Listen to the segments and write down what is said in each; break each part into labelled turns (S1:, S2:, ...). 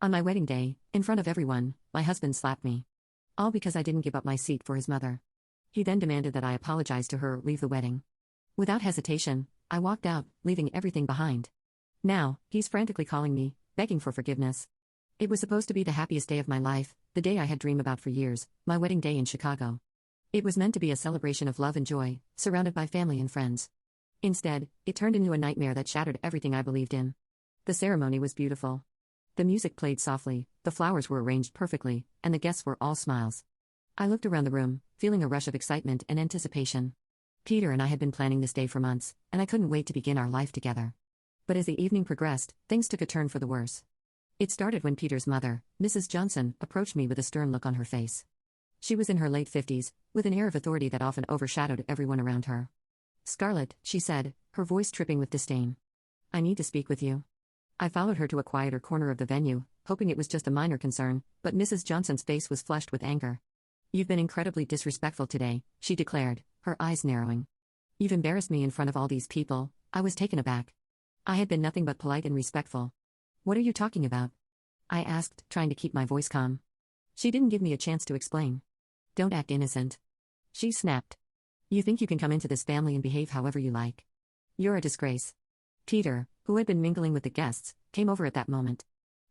S1: On my wedding day, in front of everyone, my husband slapped me. All because I didn't give up my seat for his mother. He then demanded that I apologize to her or leave the wedding. Without hesitation, I walked out, leaving everything behind. Now, he's frantically calling me, begging for forgiveness. It was supposed to be the happiest day of my life, the day I had dreamed about for years, my wedding day in Chicago. It was meant to be a celebration of love and joy, surrounded by family and friends. Instead, it turned into a nightmare that shattered everything I believed in. The ceremony was beautiful. The music played softly, the flowers were arranged perfectly, and the guests were all smiles. I looked around the room, feeling a rush of excitement and anticipation. Peter and I had been planning this day for months, and I couldn't wait to begin our life together. But as the evening progressed, things took a turn for the worse. It started when Peter's mother, Mrs. Johnson, approached me with a stern look on her face. She was in her late 50s, with an air of authority that often overshadowed everyone around her. "Scarlett," she said, her voice tripping with disdain. "I need to speak with you." I followed her to a quieter corner of the venue, hoping it was just a minor concern, but Mrs. Johnson's face was flushed with anger. "You've been incredibly disrespectful today," she declared, her eyes narrowing. "You've embarrassed me in front of all these people." I was taken aback. I had been nothing but polite and respectful. "What are you talking about?" I asked, trying to keep my voice calm. She didn't give me a chance to explain. "Don't act innocent," she snapped. "You think you can come into this family and behave however you like? You're a disgrace." Peter, who had been mingling with the guests, came over at that moment.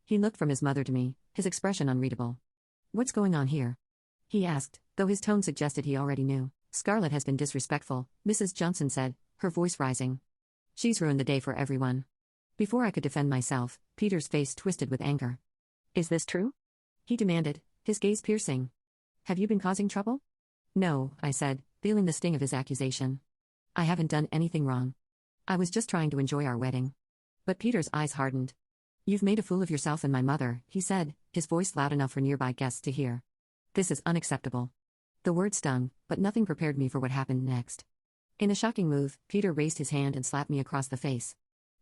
S1: He looked from his mother to me, his expression unreadable. "What's going on here?" he asked, though his tone suggested he already knew. "Scarlett has been disrespectful," Mrs. Johnson said, her voice rising. "She's ruined the day for everyone." Before I could defend myself, Peter's face twisted with anger. "Is this true?" he demanded, his gaze piercing. "Have you been causing trouble?" "No," I said, feeling the sting of his accusation. "I haven't done anything wrong. I was just trying to enjoy our wedding." But Peter's eyes hardened. "You've made a fool of yourself and my mother," he said, his voice loud enough for nearby guests to hear. "This is unacceptable." The word stung, but nothing prepared me for what happened next. In a shocking move, Peter raised his hand and slapped me across the face.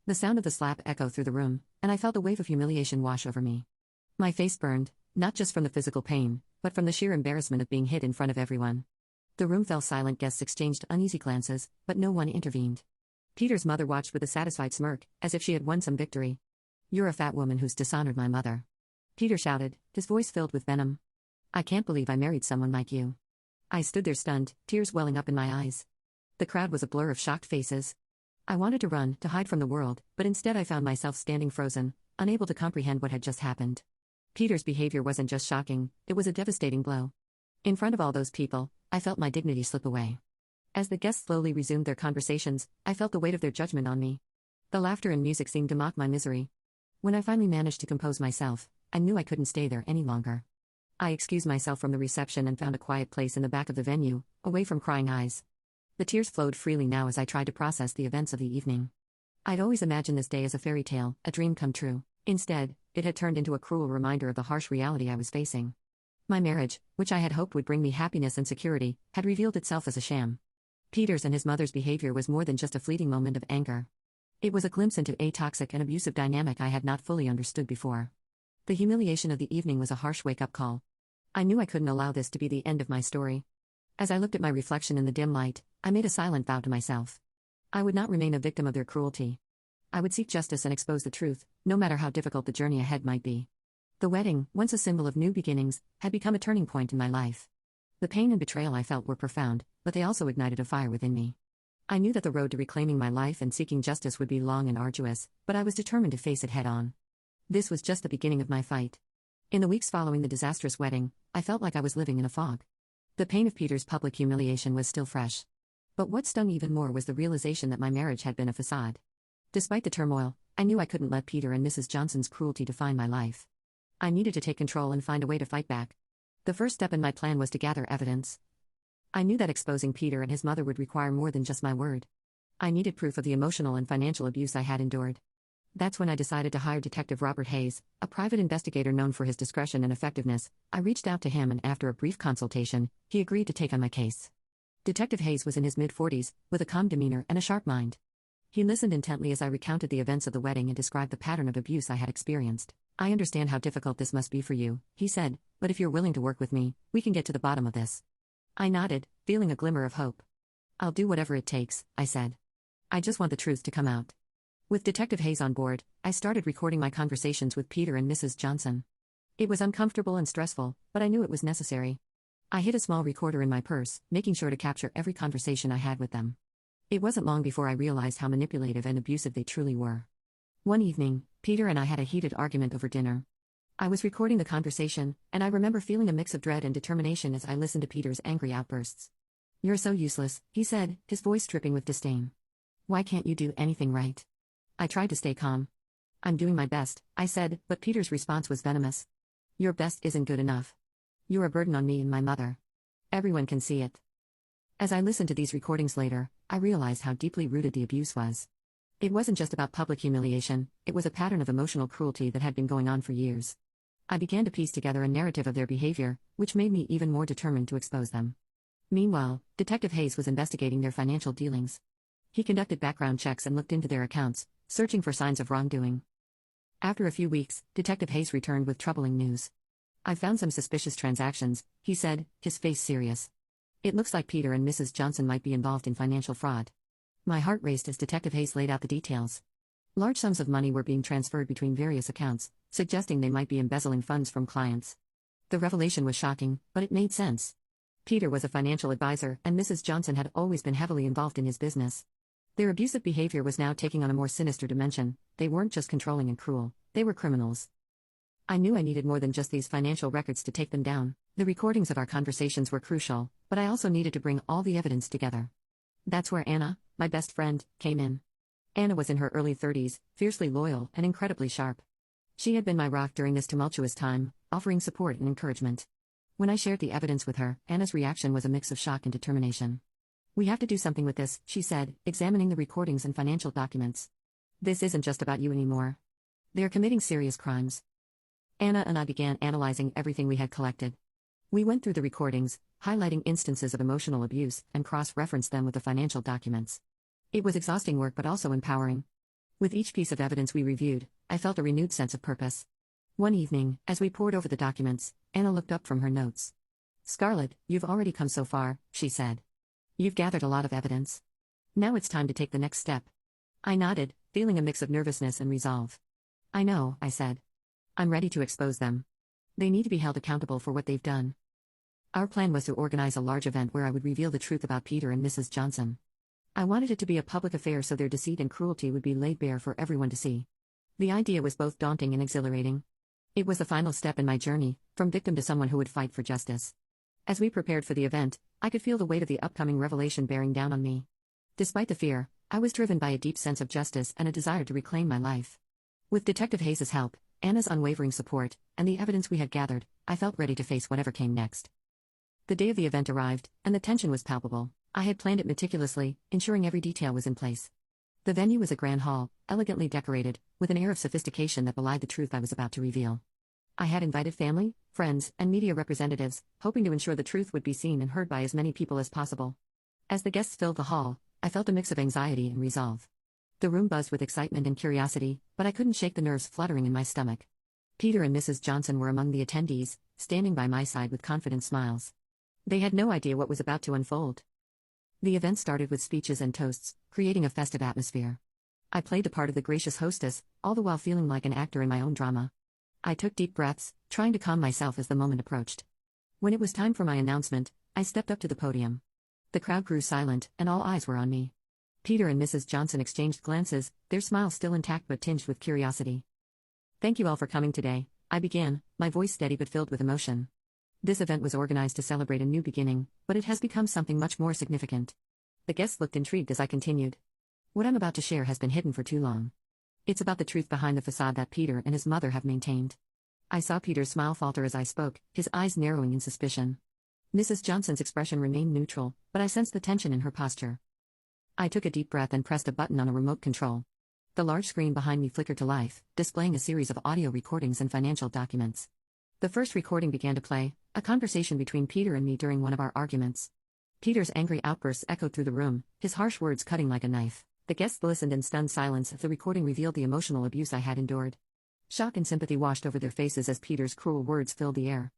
S1: The sound of the slap echoed through the room, and I felt a wave of humiliation wash over me. My face burned, not just from the physical pain, but from the sheer embarrassment of being hit in front of everyone. The room fell silent. Guests exchanged uneasy glances, but no one intervened. Peter's mother watched with a satisfied smirk, as if she had won some victory. "You're a fat woman who's dishonored my mother," Peter shouted, his voice filled with venom. "I can't believe I married someone like you." I stood there stunned, tears welling up in my eyes. The crowd was a blur of shocked faces. I wanted to run, to hide from the world, but instead I found myself standing frozen, unable to comprehend what had just happened. Peter's behavior wasn't just shocking, it was a devastating blow. In front of all those people, I felt my dignity slip away. As the guests slowly resumed their conversations, I felt the weight of their judgment on me. The laughter and music seemed to mock my misery. When I finally managed to compose myself, I knew I couldn't stay there any longer. I excused myself from the reception and found a quiet place in the back of the venue, away from prying eyes. The tears flowed freely now as I tried to process the events of the evening. I'd always imagined this day as a fairy tale, a dream come true. Instead, it had turned into a cruel reminder of the harsh reality I was facing. My marriage, which I had hoped would bring me happiness and security, had revealed itself as a sham. Peter's and his mother's behavior was more than just a fleeting moment of anger. It was a glimpse into a toxic and abusive dynamic I had not fully understood before. The humiliation of the evening was a harsh wake-up call. I knew I couldn't allow this to be the end of my story. As I looked at my reflection in the dim light, I made a silent vow to myself. I would not remain a victim of their cruelty. I would seek justice and expose the truth, no matter how difficult the journey ahead might be. The wedding, once a symbol of new beginnings, had become a turning point in my life. The pain and betrayal I felt were profound, but they also ignited a fire within me. I knew that the road to reclaiming my life and seeking justice would be long and arduous, but I was determined to face it head-on. This was just the beginning of my fight. In the weeks following the disastrous wedding, I felt like I was living in a fog. The pain of Peter's public humiliation was still fresh. But what stung even more was the realization that my marriage had been a facade. Despite the turmoil, I knew I couldn't let Peter and Mrs. Johnson's cruelty define my life. I needed to take control and find a way to fight back. The first step in my plan was to gather evidence. I knew that exposing Peter and his mother would require more than just my word. I needed proof of the emotional and financial abuse I had endured. That's when I decided to hire Detective Robert Hayes, a private investigator known for his discretion and effectiveness. I reached out to him and after a brief consultation, he agreed to take on my case. Detective Hayes was in his mid-40s, with a calm demeanor and a sharp mind. He listened intently as I recounted the events of the wedding and described the pattern of abuse I had experienced. "I understand how difficult this must be for you," he said, "but if you're willing to work with me, we can get to the bottom of this." I nodded, feeling a glimmer of hope. "I'll do whatever it takes," I said. "I just want the truth to come out." With Detective Hayes on board, I started recording my conversations with Peter and Mrs. Johnson. It was uncomfortable and stressful, but I knew it was necessary. I hid a small recorder in my purse, making sure to capture every conversation I had with them. It wasn't long before I realized how manipulative and abusive they truly were. One evening, Peter and I had a heated argument over dinner. I was recording the conversation, and I remember feeling a mix of dread and determination as I listened to Peter's angry outbursts. "You're so useless," he said, his voice dripping with disdain. "Why can't you do anything right?" I tried to stay calm. "I'm doing my best," I said, but Peter's response was venomous. "Your best isn't good enough. You're a burden on me and my mother. Everyone can see it." As I listened to these recordings later, I realized how deeply rooted the abuse was. It wasn't just about public humiliation, it was a pattern of emotional cruelty that had been going on for years. I began to piece together a narrative of their behavior, which made me even more determined to expose them. Meanwhile, Detective Hayes was investigating their financial dealings. He conducted background checks and looked into their accounts, searching for signs of wrongdoing. After a few weeks, Detective Hayes returned with troubling news. "I found some suspicious transactions," he said, his face serious. "It looks like Peter and Mrs. Johnson might be involved in financial fraud." My heart raced as Detective Hayes laid out the details. Large sums of money were being transferred between various accounts, suggesting they might be embezzling funds from clients. The revelation was shocking, but it made sense. Peter was a financial advisor, and Mrs. Johnson had always been heavily involved in his business. Their abusive behavior was now taking on a more sinister dimension. They weren't just controlling and cruel, they were criminals. I knew I needed more than just these financial records to take them down. The recordings of our conversations were crucial, but I also needed to bring all the evidence together. That's where Anna, my best friend, came in. Anna was in her early 30s, fiercely loyal and incredibly sharp. She had been my rock during this tumultuous time, offering support and encouragement. When I shared the evidence with her, Anna's reaction was a mix of shock and determination. "We have to do something with this," she said, examining the recordings and financial documents. "This isn't just about you anymore. They're committing serious crimes." Anna and I began analyzing everything we had collected. We went through the recordings, highlighting instances of emotional abuse, and cross-referenced them with the financial documents. It was exhausting work but also empowering. With each piece of evidence we reviewed, I felt a renewed sense of purpose. One evening, as we pored over the documents, Anna looked up from her notes. "Scarlett, you've already come so far," she said. "You've gathered a lot of evidence. Now it's time to take the next step." I nodded, feeling a mix of nervousness and resolve. "I know," I said. "I'm ready to expose them. They need to be held accountable for what they've done." Our plan was to organize a large event where I would reveal the truth about Peter and Mrs. Johnson. I wanted it to be a public affair so their deceit and cruelty would be laid bare for everyone to see. The idea was both daunting and exhilarating. It was the final step in my journey, from victim to someone who would fight for justice. As we prepared for the event, I could feel the weight of the upcoming revelation bearing down on me. Despite the fear, I was driven by a deep sense of justice and a desire to reclaim my life. With Detective Hayes' help, Anna's unwavering support, and the evidence we had gathered, I felt ready to face whatever came next. The day of the event arrived, and the tension was palpable. I had planned it meticulously, ensuring every detail was in place. The venue was a grand hall, elegantly decorated, with an air of sophistication that belied the truth I was about to reveal. I had invited family, friends, and media representatives, hoping to ensure the truth would be seen and heard by as many people as possible. As the guests filled the hall, I felt a mix of anxiety and resolve. The room buzzed with excitement and curiosity, but I couldn't shake the nerves fluttering in my stomach. Peter and Mrs. Johnson were among the attendees, standing by my side with confident smiles. They had no idea what was about to unfold. The event started with speeches and toasts, creating a festive atmosphere. I played the part of the gracious hostess, all the while feeling like an actor in my own drama. I took deep breaths, trying to calm myself as the moment approached. When it was time for my announcement, I stepped up to the podium. The crowd grew silent, and all eyes were on me. Peter and Mrs. Johnson exchanged glances, their smiles still intact but tinged with curiosity. "Thank you all for coming today," I began, my voice steady but filled with emotion. "This event was organized to celebrate a new beginning, but it has become something much more significant." The guests looked intrigued as I continued. "What I'm about to share has been hidden for too long. It's about the truth behind the facade that Peter and his mother have maintained." I saw Peter's smile falter as I spoke, his eyes narrowing in suspicion. Mrs. Johnson's expression remained neutral, but I sensed the tension in her posture. I took a deep breath and pressed a button on a remote control. The large screen behind me flickered to life, displaying a series of audio recordings and financial documents. The first recording began to play, a conversation between Peter and me during one of our arguments. Peter's angry outbursts echoed through the room, his harsh words cutting like a knife. The guests listened in stunned silence as the recording revealed the emotional abuse I had endured. Shock and sympathy washed over their faces as Peter's cruel words filled the air.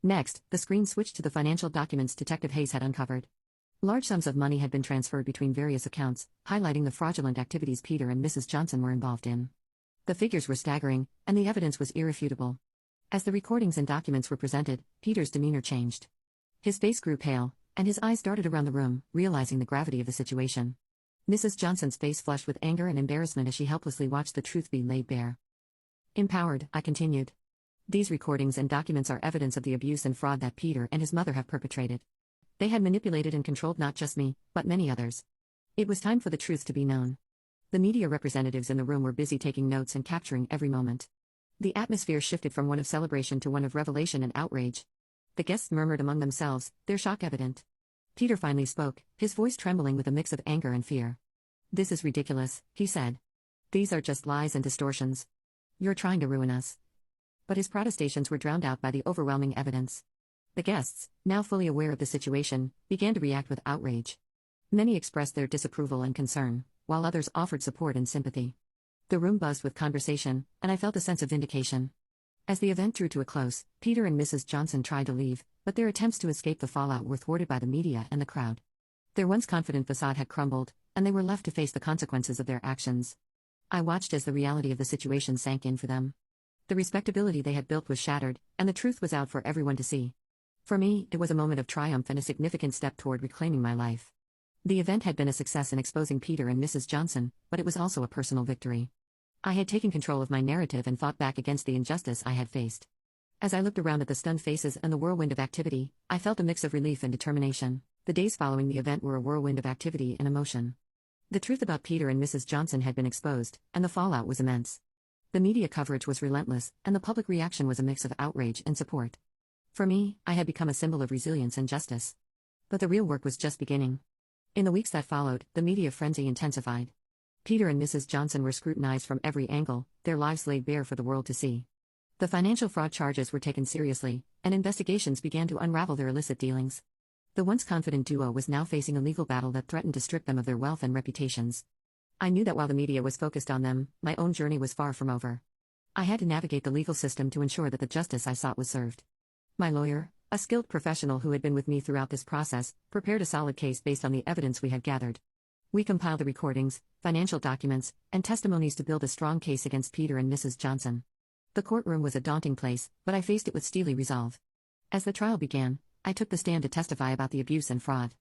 S1: Next, the screen switched to the financial documents Detective Hayes had uncovered. Large sums of money had been transferred between various accounts, highlighting the fraudulent activities Peter and Mrs. Johnson were involved in. The figures were staggering, and the evidence was irrefutable. As the recordings and documents were presented, Peter's demeanor changed. His face grew pale, and his eyes darted around the room, realizing the gravity of the situation. Mrs. Johnson's face flushed with anger and embarrassment as she helplessly watched the truth be laid bare. Empowered, I continued. These recordings and documents are evidence of the abuse and fraud that Peter and his mother have perpetrated. They had manipulated and controlled not just me, but many others. It was time for the truth to be known. The media representatives in the room were busy taking notes and capturing every moment. The atmosphere shifted from one of celebration to one of revelation and outrage. The guests murmured among themselves, their shock evident. Peter finally spoke, his voice trembling with a mix of anger and fear. "This is ridiculous," he said. "These are just lies and distortions. You're trying to ruin us." But his protestations were drowned out by the overwhelming evidence. The guests, now fully aware of the situation, began to react with outrage. Many expressed their disapproval and concern, while others offered support and sympathy. The room buzzed with conversation, and I felt a sense of vindication. As the event drew to a close, Peter and Mrs. Johnson tried to leave, but their attempts to escape the fallout were thwarted by the media and the crowd. Their once confident facade had crumbled, and they were left to face the consequences of their actions. I watched as the reality of the situation sank in for them. The respectability they had built was shattered, and the truth was out for everyone to see. For me, it was a moment of triumph and a significant step toward reclaiming my life. The event had been a success in exposing Peter and Mrs. Johnson, but it was also a personal victory. I had taken control of my narrative and fought back against the injustice I had faced. As I looked around at the stunned faces and the whirlwind of activity, I felt a mix of relief and determination. The days following the event were a whirlwind of activity and emotion. The truth about Peter and Mrs. Johnson had been exposed, and the fallout was immense. The media coverage was relentless, and the public reaction was a mix of outrage and support. For me, I had become a symbol of resilience and justice. But the real work was just beginning. In the weeks that followed, the media frenzy intensified. Peter and Mrs. Johnson were scrutinized from every angle, their lives laid bare for the world to see. The financial fraud charges were taken seriously, and investigations began to unravel their illicit dealings. The once confident duo was now facing a legal battle that threatened to strip them of their wealth and reputations. I knew that while the media was focused on them, my own journey was far from over. I had to navigate the legal system to ensure that the justice I sought was served. My lawyer, a skilled professional who had been with me throughout this process, prepared a solid case based on the evidence we had gathered. We compiled the recordings, financial documents, and testimonies to build a strong case against Peter and Mrs. Johnson. The courtroom was a daunting place, but I faced it with steely resolve. As the trial began, I took the stand to testify about the abuse and fraud.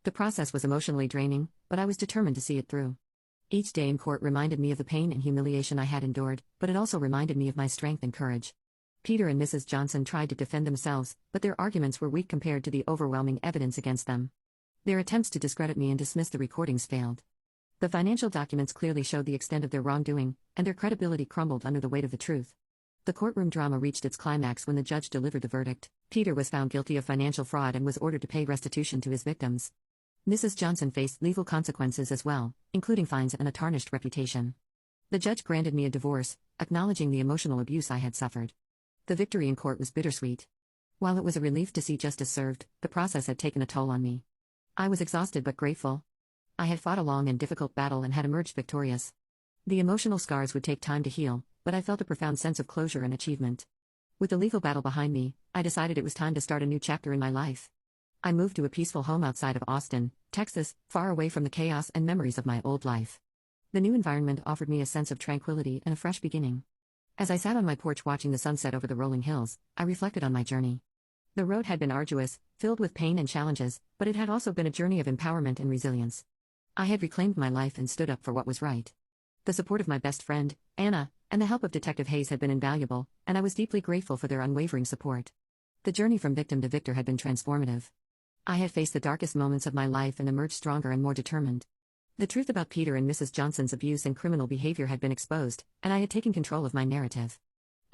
S1: The process was emotionally draining, but I was determined to see it through. Each day in court reminded me of the pain and humiliation I had endured, but it also reminded me of my strength and courage. Peter and Mrs. Johnson tried to defend themselves, but their arguments were weak compared to the overwhelming evidence against them. Their attempts to discredit me and dismiss the recordings failed. The financial documents clearly showed the extent of their wrongdoing, and their credibility crumbled under the weight of the truth. The courtroom drama reached its climax when the judge delivered the verdict. Peter was found guilty of financial fraud and was ordered to pay restitution to his victims. Mrs. Johnson faced legal consequences as well, including fines and a tarnished reputation. The judge granted me a divorce, acknowledging the emotional abuse I had suffered. The victory in court was bittersweet. While it was a relief to see justice served, the process had taken a toll on me. I was exhausted but grateful. I had fought a long and difficult battle and had emerged victorious. The emotional scars would take time to heal, but I felt a profound sense of closure and achievement. With the legal battle behind me, I decided it was time to start a new chapter in my life. I moved to a peaceful home outside of Austin, Texas, far away from the chaos and memories of my old life. The new environment offered me a sense of tranquility and a fresh beginning. As I sat on my porch watching the sunset over the rolling hills, I reflected on my journey. The road had been arduous, filled with pain and challenges, but it had also been a journey of empowerment and resilience. I had reclaimed my life and stood up for what was right. The support of my best friend, Anna, and the help of Detective Hayes had been invaluable, and I was deeply grateful for their unwavering support. The journey from victim to victor had been transformative. I had faced the darkest moments of my life and emerged stronger and more determined. The truth about Peter and Mrs. Johnson's abuse and criminal behavior had been exposed, and I had taken control of my narrative.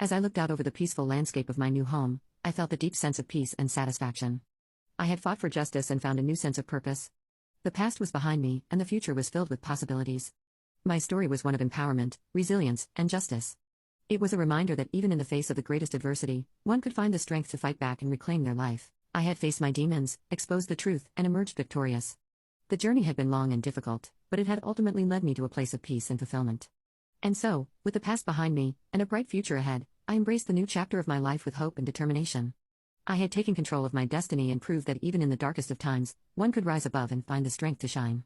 S1: As I looked out over the peaceful landscape of my new home, I felt a deep sense of peace and satisfaction. I had fought for justice and found a new sense of purpose. The past was behind me, and the future was filled with possibilities. My story was one of empowerment, resilience, and justice. It was a reminder that even in the face of the greatest adversity, one could find the strength to fight back and reclaim their life. I had faced my demons, exposed the truth, and emerged victorious. The journey had been long and difficult, but it had ultimately led me to a place of peace and fulfillment. And so, with the past behind me, and a bright future ahead, I embraced the new chapter of my life with hope and determination. I had taken control of my destiny and proved that even in the darkest of times, one could rise above and find the strength to shine.